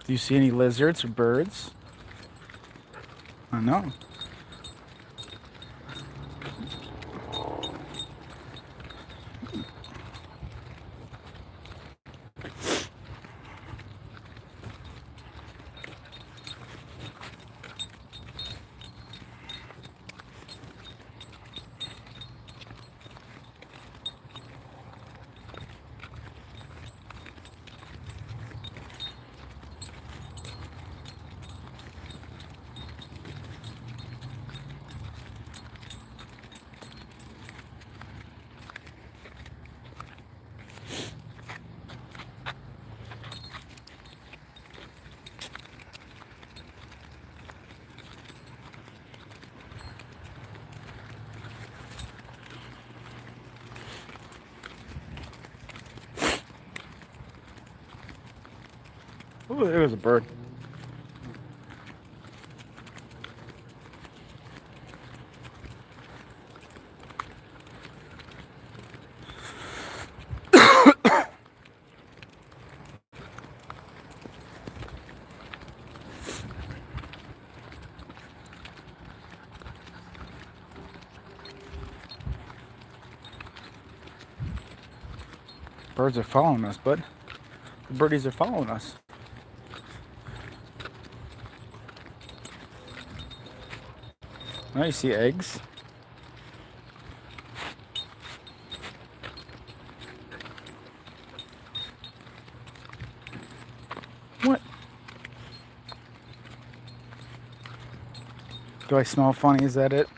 Do you see any lizards or birds? I know. Oh, there was a bird. Birds are following us, bud. The birdies are following us. Now you see eggs. What? Do I smell funny? Is that it?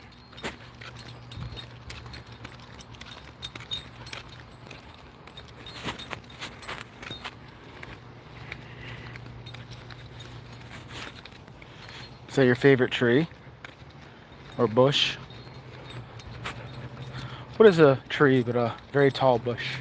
Is that your favorite tree? Or bush? What is a tree but a very tall bush?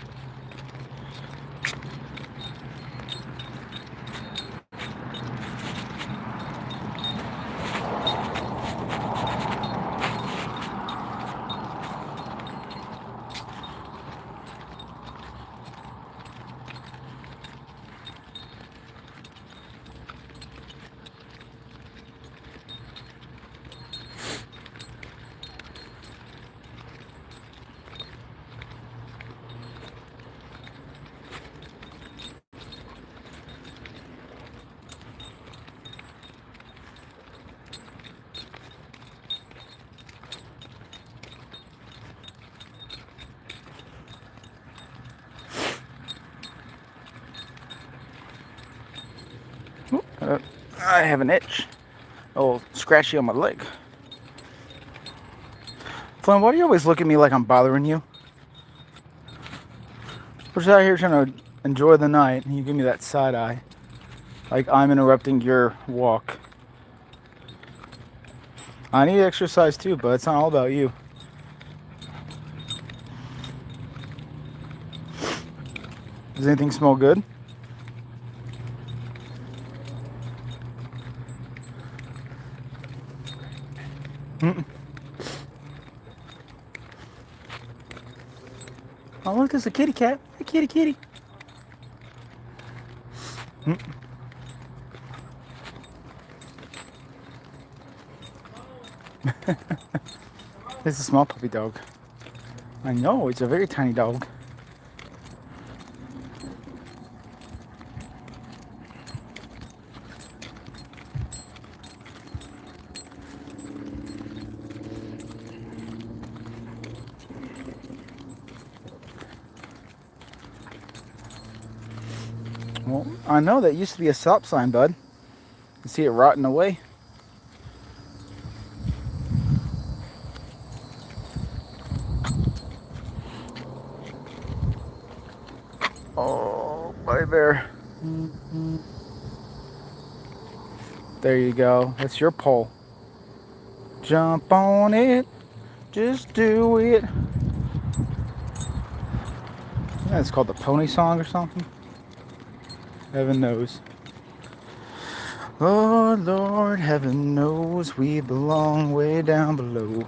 I have an itch. Oh, scratchy on my leg. Flynn, why do you always look at me like I'm bothering you? We're just out here trying to enjoy the night, and you give me that side eye. Like I'm interrupting your walk. I need exercise too, but it's not all about you. Does anything smell good? Mm-mm. Oh, look, there's a kitty cat. Hey, kitty, kitty. Mm. It's a small puppy dog. I know, it's a very tiny dog. Well, I know that used to be a stop sign, bud. You see it rotting away. Oh, buddy bear. There you go. That's your pole. Jump on it. Just do it. Yeah, it's called the pony song or something. Heaven knows. Oh, Lord, heaven knows we belong way down below.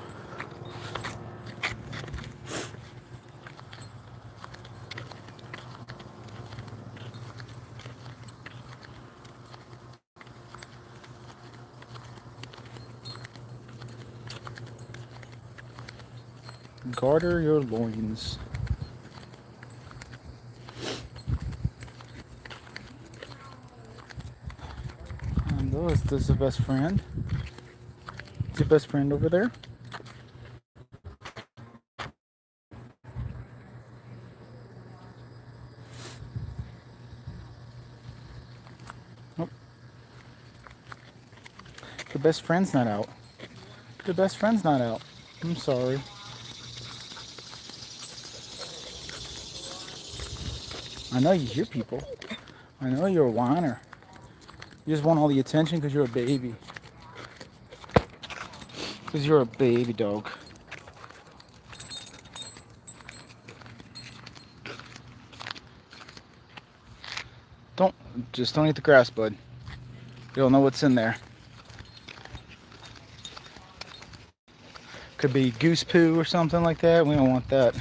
Garter your loins. And this is the best friend. Is your best friend over there? Nope. The best friend's not out. The best friend's not out. I'm sorry. I know you hear people. I know you're a whiner. You just want all the attention because you're a baby. Because you're a baby dog. Just don't eat the grass, bud. You don't know what's in there. Could be goose poo or something like that. We don't want that.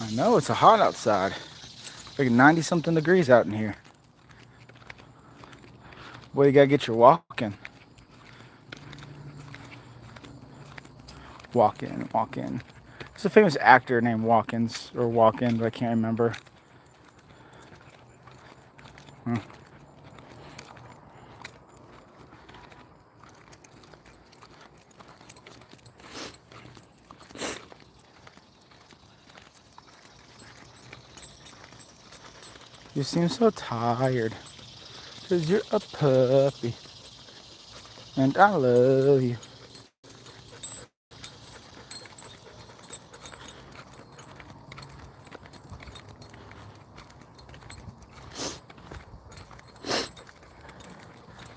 I know it's hot outside. Like 90 something degrees out in here. Well, you gotta get your walk in. Walk in, walk in. There's a famous actor named Watkins or Walk-in, but I can't remember. You seem so tired. Cause you're a puppy. And I love you.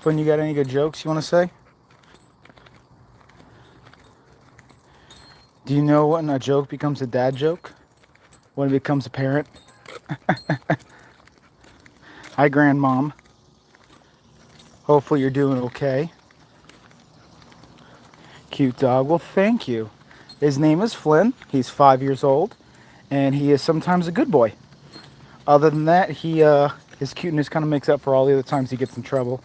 Flynn, you got any good jokes you want to say? Do you know when a joke becomes a dad joke? When it becomes a parent? Hi, grandmom. Hopefully you're doing okay. Cute dog. Well, thank you. His name is Flynn. He's 5 years old, and he is sometimes a good boy. Other than that, his cuteness kind of makes up for all the other times he gets in trouble.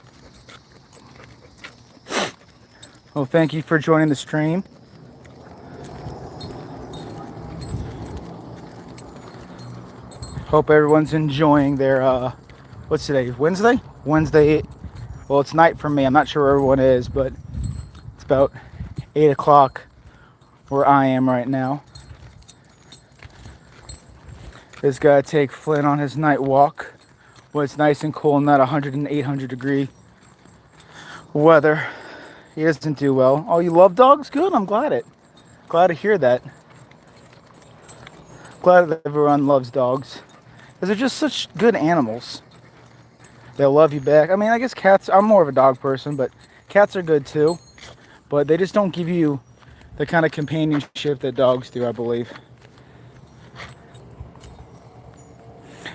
Well, thank you for joining the stream. Hope everyone's enjoying their, what's today, Wednesday? Wednesday, well, it's night for me. I'm not sure where everyone is, but it's about 8 o'clock where I am right now. Just gotta take Flynn on his night walk when it's nice and cool and not 100 and 800 degree weather. He doesn't do well. Oh, you love dogs? Good. I'm glad to hear that. Glad that everyone loves dogs. Because they're just such good animals. They'll love you back. I mean, I guess cats, I'm more of a dog person, but cats are good too. But they just don't give you the kind of companionship that dogs do, I believe.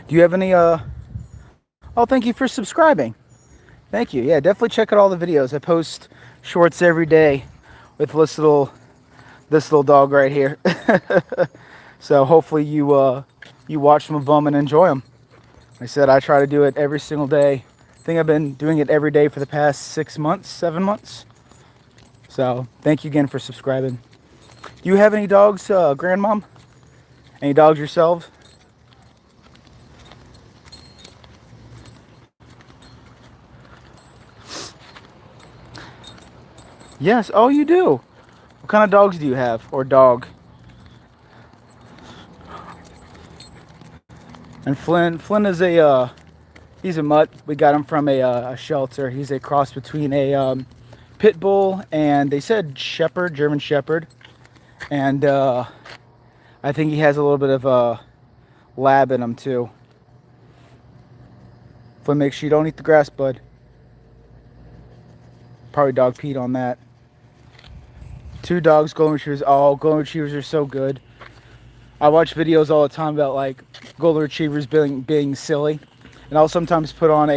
Do you have any, oh, thank you for subscribing. Thank you. Yeah, definitely check out all the videos. I post shorts every day with this little dog right here. So hopefully you watch some of them and enjoy them. Like I said, I try to do it every single day. I think I've been doing it every day for the past 6 months, 7 months. So thank you again for subscribing. Do you have any dogs, grandmom? Any dogs yourselves? Yes. Oh, you do. What kind of dogs do you have, or dog? And Flynn is he's a mutt. We got him from a shelter. He's a cross between a pit bull and they said shepherd, German shepherd, and I think he has a little bit of a lab in him too. Flynn, make sure you don't eat the grass, bud. Probably dog peed on that. 2 dogs, golden retrievers. Oh, golden retrievers are so good. I watch videos all the time about like golden retrievers being silly, and I'll sometimes put on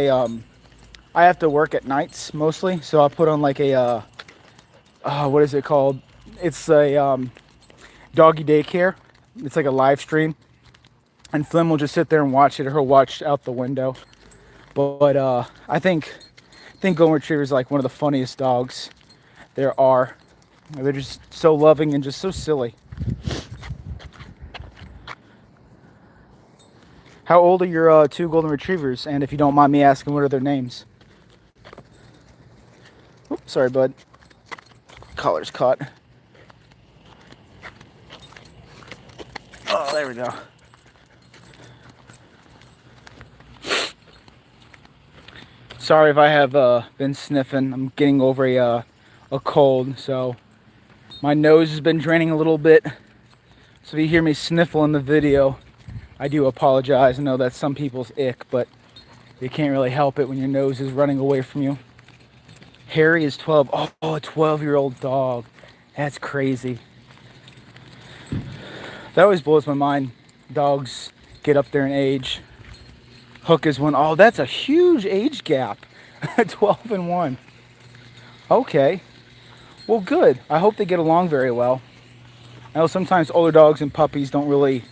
I have to work at nights mostly, so I'll put on like a what is it called? It's a doggy daycare. It's like a live stream, and Flynn will just sit there and watch it, or he'll watch out the window. But I think golden retrievers are like one of the funniest dogs there are. They're just so loving and just so silly. How old are your two golden retrievers? And if you don't mind me asking, what are their names? Oops, sorry, bud. Collar's caught. Oh, there we go. Sorry if I have been sniffing. I'm getting over a cold, so my nose has been draining a little bit. So if you hear me sniffle in the video, I do apologize. I know that's some people's ick, but you can't really help it when your nose is running away from you. Harry is 12. Oh, a 12-year-old dog. That's crazy. That always blows my mind. Dogs get up there in age. Hook is one. Oh, that's a huge age gap. 12 and 1. Okay. Well, good. I hope they get along very well. I know sometimes older dogs and puppies don't really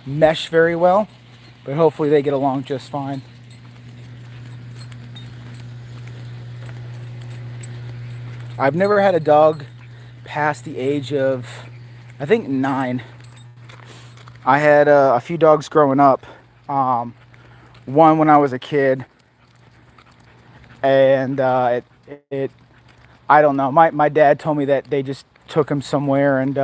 mesh very well, but hopefully they get along just fine. I've never had a dog past the age of, I think, 9. I had a few dogs growing up. One when I was a kid, and I don't know. My dad told me that they just took him somewhere and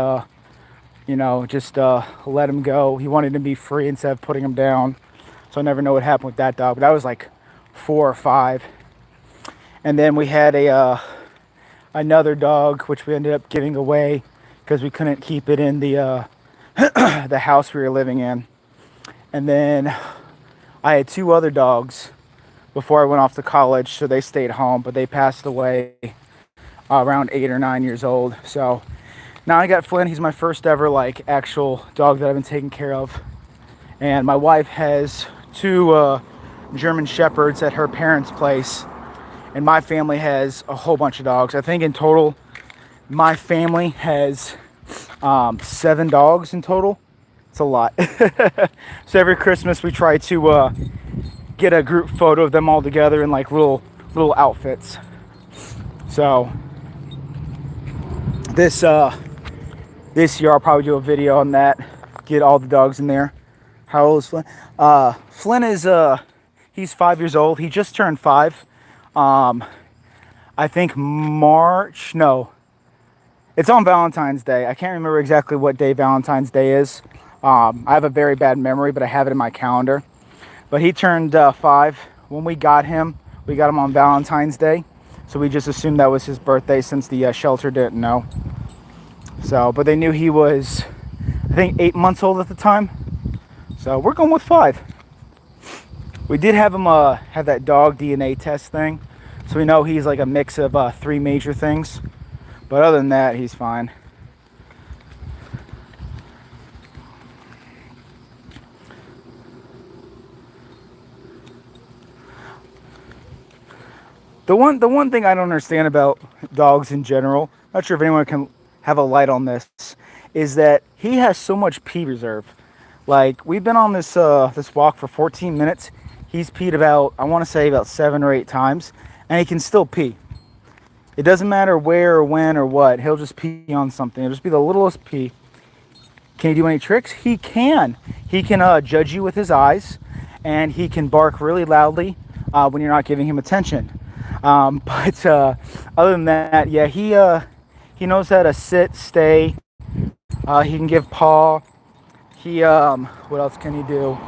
just let him go. He wanted to be free instead of putting him down. So I never know what happened with that dog. But I was like 4 or 5, and then we had another dog which we ended up giving away because we couldn't keep it in the the house we were living in. And then I had 2 other dogs before I went off to college, so they stayed home, but they passed away around 8 or 9 years old. So now I got Flynn. He's my first ever like actual dog that I've been taking care of. And my wife has 2 German Shepherds at her parents' place. And my family has a whole bunch of dogs. I think in total, my family has 7 dogs in total. It's a lot. So every Christmas we try to get a group photo of them all together in like little outfits. So this year I'll probably do a video on that. Get all the dogs in there. How old is Flynn? Flynn is he's 5 years old. He just turned 5. I think March. No, it's on Valentine's Day. I can't remember exactly what day Valentine's Day is. I have a very bad memory, but I have it in my calendar. But he turned 5. When we got him on Valentine's Day. So we just assumed that was his birthday since the shelter didn't know. So, but they knew he was, I think, 8 months old at the time. So we're going with 5. We did have him have that dog DNA test thing. So we know he's like a mix of 3 major things. But other than that, he's fine. The one thing I don't understand about dogs in general, not sure if anyone can have a light on this, is that he has so much pee reserve. Like, we've been on this this walk for 14 minutes. He's peed about, I want to say about 7 or 8 times, and he can still pee. It doesn't matter where or when or what. He'll just pee on something. It'll just be the littlest pee. Can he do any tricks? He can. He can judge you with his eyes, and he can bark really loudly when you're not giving him attention. But other than that, yeah, he knows how to sit, stay. He can give paw. He what else can he do?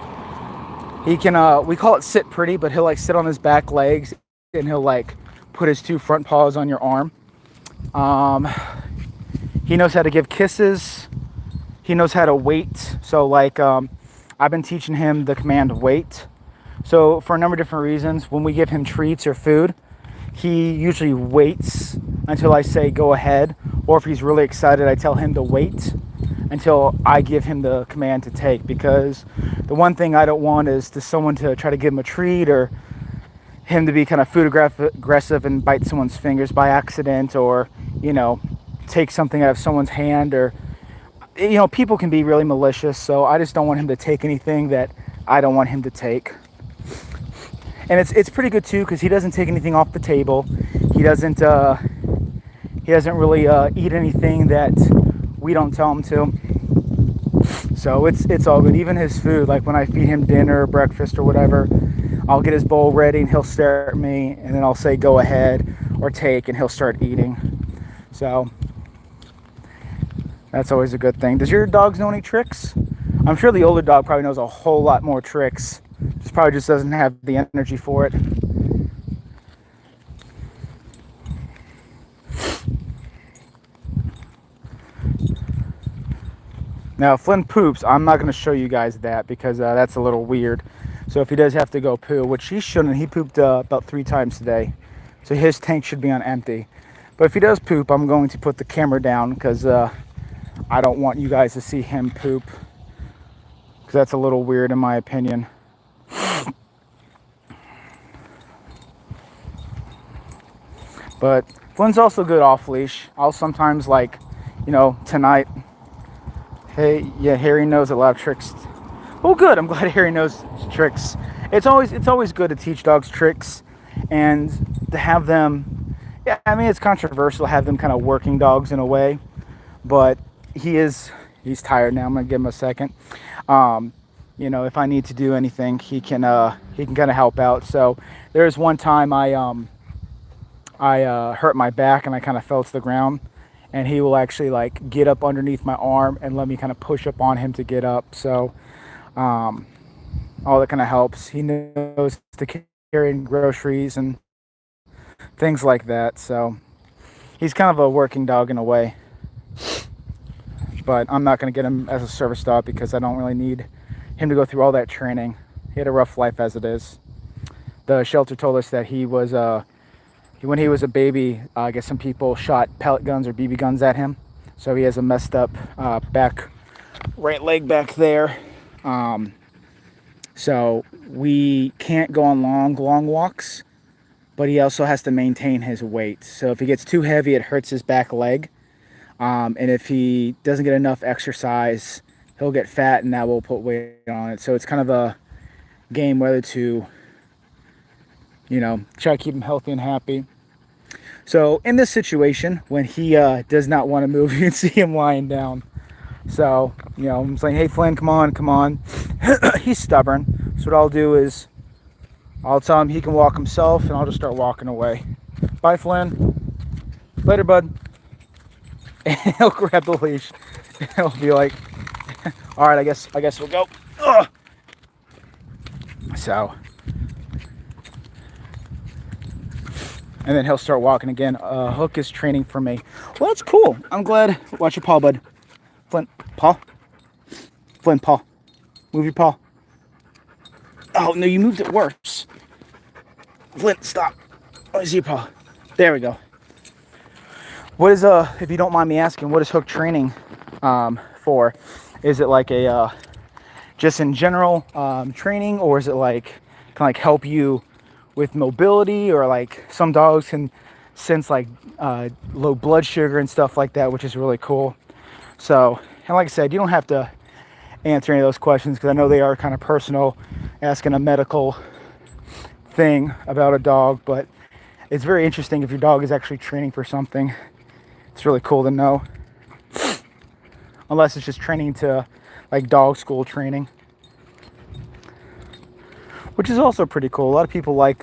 He can we call it sit pretty, but he'll like sit on his back legs and he'll like put his 2 front paws on your arm. He knows how to give kisses. He knows how to wait. So like I've been teaching him the command wait. So for a number of different reasons, when we give him treats or food, he usually waits until I say go ahead, or if he's really excited, I tell him to wait until I give him the command to take, because the one thing I don't want is someone to try to give him a treat or him to be kind of food aggressive and bite someone's fingers by accident, or, you know, take something out of someone's hand, or, you know, people can be really malicious. So I just don't want him to take anything that I don't want him to take. And it's pretty good too, because he doesn't take anything off the table. He doesn't really eat anything that we don't tell him to. So it's all good. Even his food, like when I feed him dinner or breakfast or whatever, I'll get his bowl ready and he'll stare at me, and then I'll say go ahead or take, and he'll start eating. So that's always a good thing. Does your dogs know any tricks? I'm sure the older dog probably knows a whole lot more tricks. Just probably just doesn't have the energy for it. Now, if Flynn poops, I'm not going to show you guys that, because that's a little weird. So if he does have to go poo, which he shouldn't, he pooped about 3 times today. So his tank should be on empty. But if he does poop, I'm going to put the camera down, because I don't want you guys to see him poop, because that's a little weird in my opinion. But Flynn's also good off leash. I'll sometimes, like, you know, tonight, hey, yeah, Harry knows a lot of tricks. Oh, good. I'm glad Harry knows tricks. It's always good to teach dogs tricks, and to have them. Yeah, I mean, it's controversial to have them kind of working dogs in a way, but he's tired now. I'm gonna give him a second. You know, if I need to do anything, he can kind of help out. So there's one time I hurt my back and I kind of fell to the ground, and he will actually like get up underneath my arm and let me kind of push up on him to get up. So all that kind of helps. He knows to carry in groceries and things like that. So he's kind of a working dog in a way, but I'm not going to get him as a service dog, because I don't really need him to go through all that training. He had a rough life as it is. The shelter told us that he was when he was a baby, I guess some people shot pellet guns or BB guns at him. So he has a messed up right leg back there. So we can't go on long walks, but he also has to maintain his weight. So if he gets too heavy, it hurts his back leg. And if he doesn't get enough exercise, he'll get fat, and that will put weight on it. So it's kind of a game whether to, you know, try to keep him healthy and happy. So in this situation, when he does not want to move, you can see him lying down. So, you know, I'm saying, hey, Flynn, come on. He's stubborn. So what I'll do is I'll tell him he can walk himself, and I'll just start walking away. Bye, Flynn. Later, bud. And he'll grab the leash, and he'll be like, all right, I guess we'll go. Ugh. So, and then he'll start walking again. Hook is training for me. Well, that's cool. I'm glad. Watch your paw, bud. Flynn, paw. Flynn, paw. Move your paw. Oh, no, you moved it worse. Flynn, stop. Oh, see your paw. There we go. What is, if you don't mind me asking, what is Hook training for? Is it like a, just in general training, or is it like, can like help you with mobility, or like some dogs can sense like low blood sugar and stuff like that, which is really cool. So, and like I said, you don't have to answer any of those questions, because I know they are kind of personal, asking a medical thing about a dog, but it's very interesting if your dog is actually training for something. It's really cool to know. Unless it's just training to like dog school training, which is also pretty cool. A lot of people like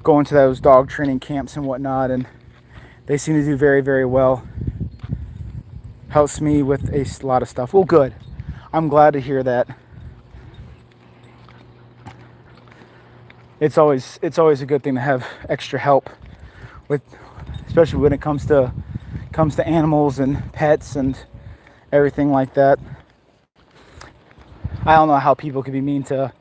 going to those dog training camps and whatnot, and they seem to do very, very well. Helps me with a lot of stuff. Well, good. I'm glad to hear that. It's always a good thing to have extra help with, especially when it comes to animals and pets and everything like that. I don't know how people could be mean to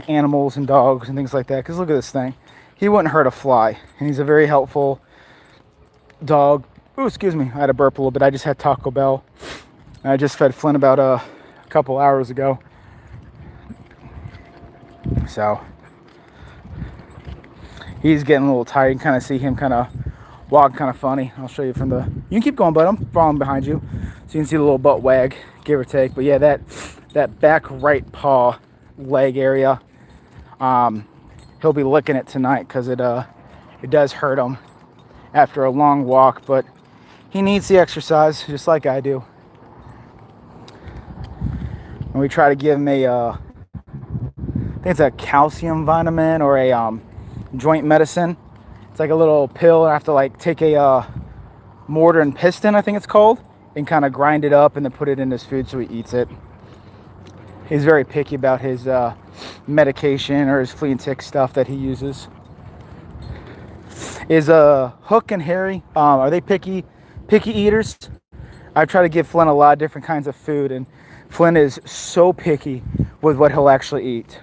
animals and dogs and things like that, because look at this thing. He wouldn't hurt a fly, and he's a very helpful dog. Oh, excuse me, I had to burp a little bit. I just had Taco Bell. I just fed Flynn about a couple hours ago. So He's getting a little tired. You can kind of see him kind of walk kind of funny. I'll show you from the... You can keep going, bud. I'm following behind you. So you can see the little butt wag, give or take. But yeah, that back right paw leg area, he'll be licking it tonight because it does hurt him after a long walk. But he needs the exercise just like I do. And we try to give him I think it's a calcium vitamin or a joint medicine. It's like a little pill. I have to like take a mortar and piston, I think it's called, and kind of grind it up and then put it in his food so he eats it. He's very picky about his medication or his flea and tick stuff that he uses. Is Hook and Harry, are they picky eaters? I try to give Flynn a lot of different kinds of food, and Flynn is so picky with what he'll actually eat.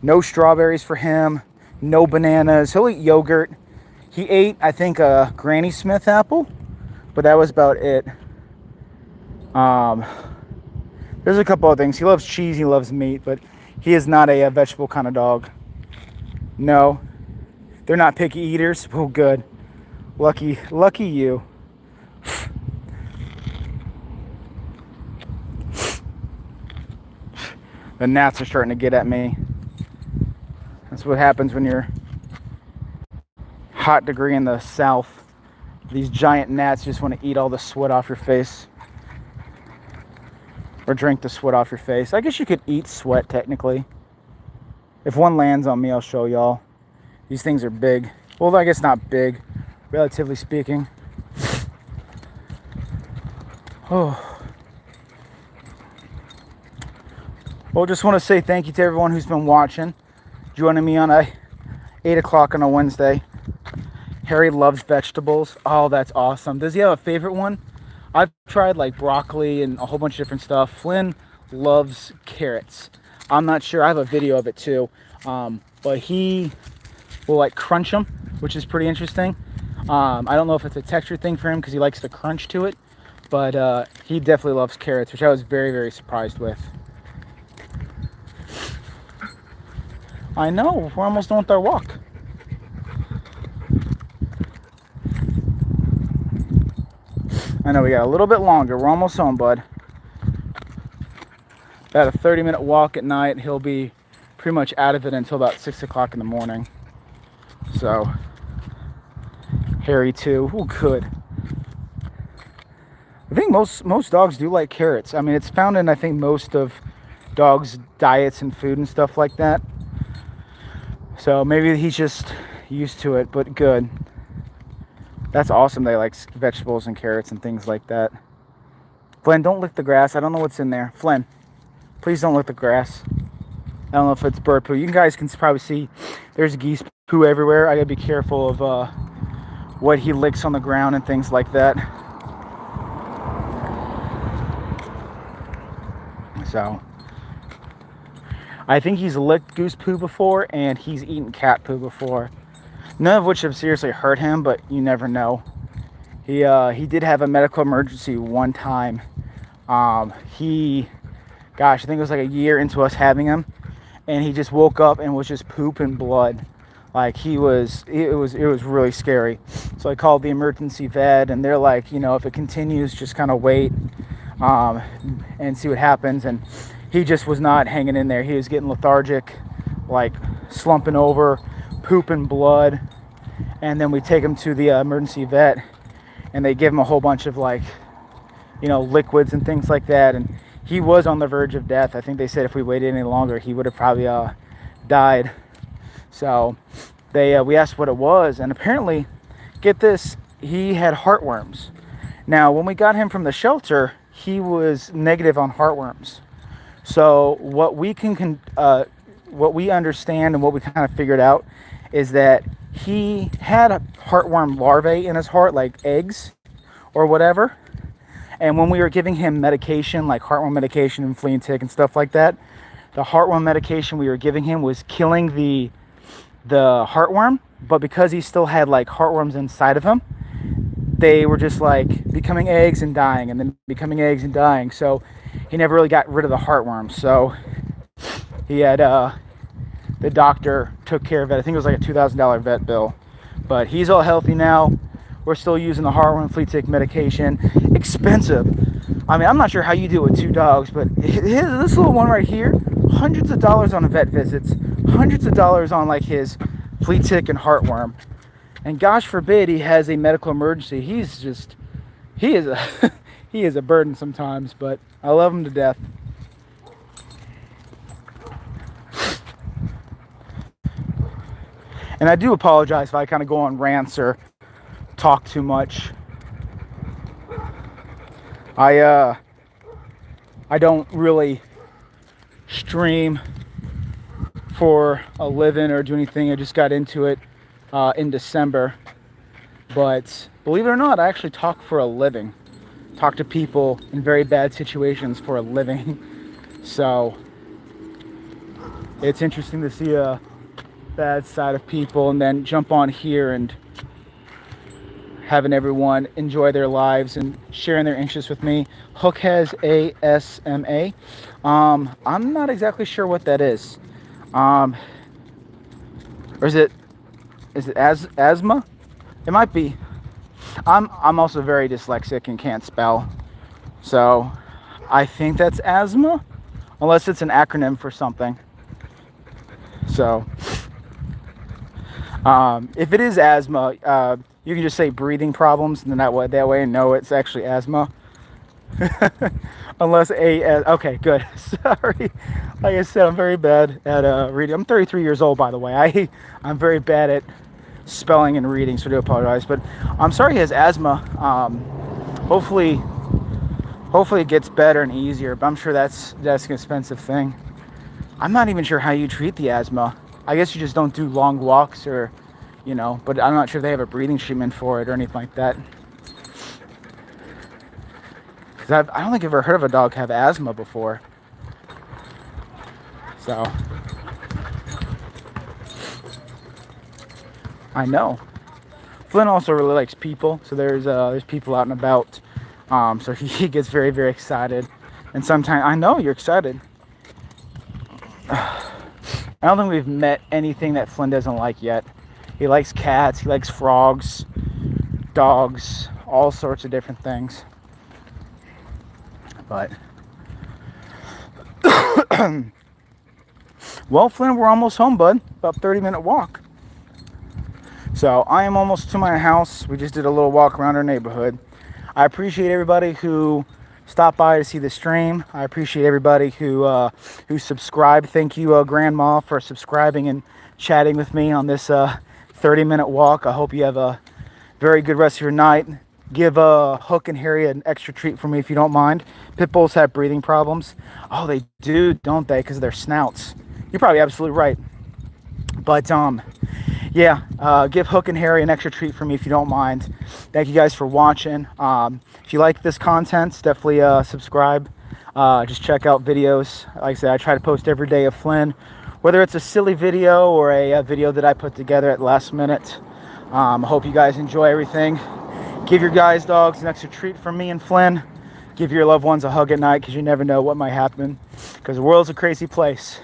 No strawberries for him, no bananas. He'll eat yogurt. He ate, I think, a Granny Smith apple, but that was about it. There's a couple of things. He loves cheese, he loves meat, but he is not a vegetable kind of dog. No, they're not picky eaters. Oh, good. Lucky you. The gnats are starting to get at me. That's what happens when you're hot degree in the south. These giant gnats just want to eat all the sweat off your face. Or drink the sweat off your face. I guess you could eat sweat technically. If one lands on me, I'll show y'all. These things are big. Well, I guess not big, relatively speaking. Oh. Well, just want to say thank you to everyone who's been watching, joining me on 8 o'clock on a Wednesday. Harry loves vegetables. Oh, that's awesome. Does he have a favorite one? I've tried like broccoli and a whole bunch of different stuff. Flynn loves carrots. I'm not sure. I have a video of it too. But he will like crunch them, which is pretty interesting. I don't know if it's a texture thing for him because he likes the crunch to it. But he definitely loves carrots, which I was very, very surprised with. I know, we're almost done with our walk. I know we got a little bit longer. We're almost home, bud. About a 30-minute walk at night. He'll be pretty much out of it until about 6 o'clock in the morning. So, Harry too. Oh, good. I think most dogs do like carrots. I mean, it's found in, I think, most of dogs' diets and food and stuff like that. So maybe he's just used to it, but good. That's awesome. They like vegetables and carrots and things like that. Flynn, don't lick the grass. I don't know what's in there. Flynn, please don't lick the grass. I don't know if it's bird poo. You guys can probably see there's geese poo everywhere. I gotta be careful of what he licks on the ground and things like that. So I think he's licked goose poo before, and he's eaten cat poo before. None of which have seriously hurt him, but you never know. He did have a medical emergency one time. I think it was like a year into us having him, and he just woke up and was just poop and blood. Like it was really scary. So I called the emergency vet, and they're like, if it continues, just kind of wait and see what happens. And he just was not hanging in there. He was getting lethargic, like slumping over, pooping blood. And then we take him to the emergency vet, and they give him a whole bunch of liquids and things like that. And he was on the verge of death. I think they said if we waited any longer, he would have probably died. So we asked what it was, and apparently, get this, he had heartworms. Now, when we got him from the shelter, he was negative on heartworms. So what we understand and what we kind of figured out is that he had a heartworm larvae in his heart, like eggs or whatever. And when we were giving him medication, like heartworm medication and flea and tick and stuff like that, the heartworm medication we were giving him was killing the heartworm. But because he still had like heartworms inside of him, they were just like becoming eggs and dying, and then becoming eggs and dying. So he never really got rid of the heartworms. So he had the doctor took care of it. I think it was like a $2,000 vet bill. But he's all healthy now. We're still using the heartworm flea tick medication. Expensive. I mean, I'm not sure how you do it with 2 dogs, but this little one right here, hundreds of dollars on the vet visits, hundreds of dollars on like his flea tick and heartworm. And gosh forbid he has a medical emergency. He is a he is a burden sometimes, but I love him to death. And I do apologize if I kind of go on rants or talk too much. I don't really stream for a living or do anything. I just got into it in December. But believe it or not, I actually talk for a living. Talk to people in very bad situations for a living. So it's interesting to see a bad side of people and then jump on here and having everyone enjoy their lives and sharing their interests with me. Hook has ASMA. I'm not exactly sure what that is. Or is it asthma? It might be. I'm also very dyslexic and can't spell. So I think that's asthma, unless it's an acronym for something. So if it is asthma, you can just say breathing problems, and then that way I know it's actually asthma. Unless okay, good. Sorry. Like I said, I'm very bad at reading. I'm 33 years old, by the way. I'm very bad at spelling and reading, so I do apologize. But I'm sorry he has asthma. Hopefully it gets better and easier. But I'm sure that's an expensive thing. I'm not even sure how you treat the asthma. I guess you just don't do long walks or, but I'm not sure if they have a breathing treatment for it or anything like that. Because I don't think I've ever heard of a dog have asthma before. So I know. Flynn also really likes people, so there's people out and about. So he gets very, very excited. And sometimes, I know you're excited. I don't think we've met anything that Flynn doesn't like yet. He likes cats, he likes frogs, dogs, all sorts of different things. But well, Flynn, we're almost home, bud. About 30-minute walk. So I am almost to my house. We just did a little walk around our neighborhood. I appreciate everybody who stopped by to see the stream. I appreciate everybody who subscribed. Thank you, Grandma, for subscribing and chatting with me on this 30-minute walk. I hope you have a very good rest of your night. Give Hook and Harry an extra treat for me if you don't mind. Pit bulls have breathing problems. Oh, they do, don't they? Because of their snouts. You're probably absolutely right. But yeah, give Hook and Harry an extra treat for me if you don't mind. Thank you guys for watching. If you like this content, definitely subscribe. Just check out videos. Like I said, I try to post every day of Flynn, whether it's a silly video or a video that I put together at the last minute. I hope you guys enjoy everything. Give your guys' dogs an extra treat from me and Flynn. Give your loved ones a hug at night, because you never know what might happen. Because the world's a crazy place.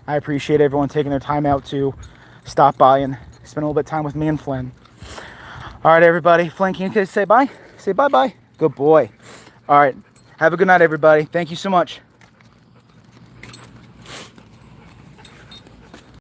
I appreciate everyone taking their time out to stop by and spend a little bit of time with me and Flynn. All right, everybody. Flynn, can you say bye? Say bye-bye. Good boy. All right. Have a good night, everybody. Thank you so much.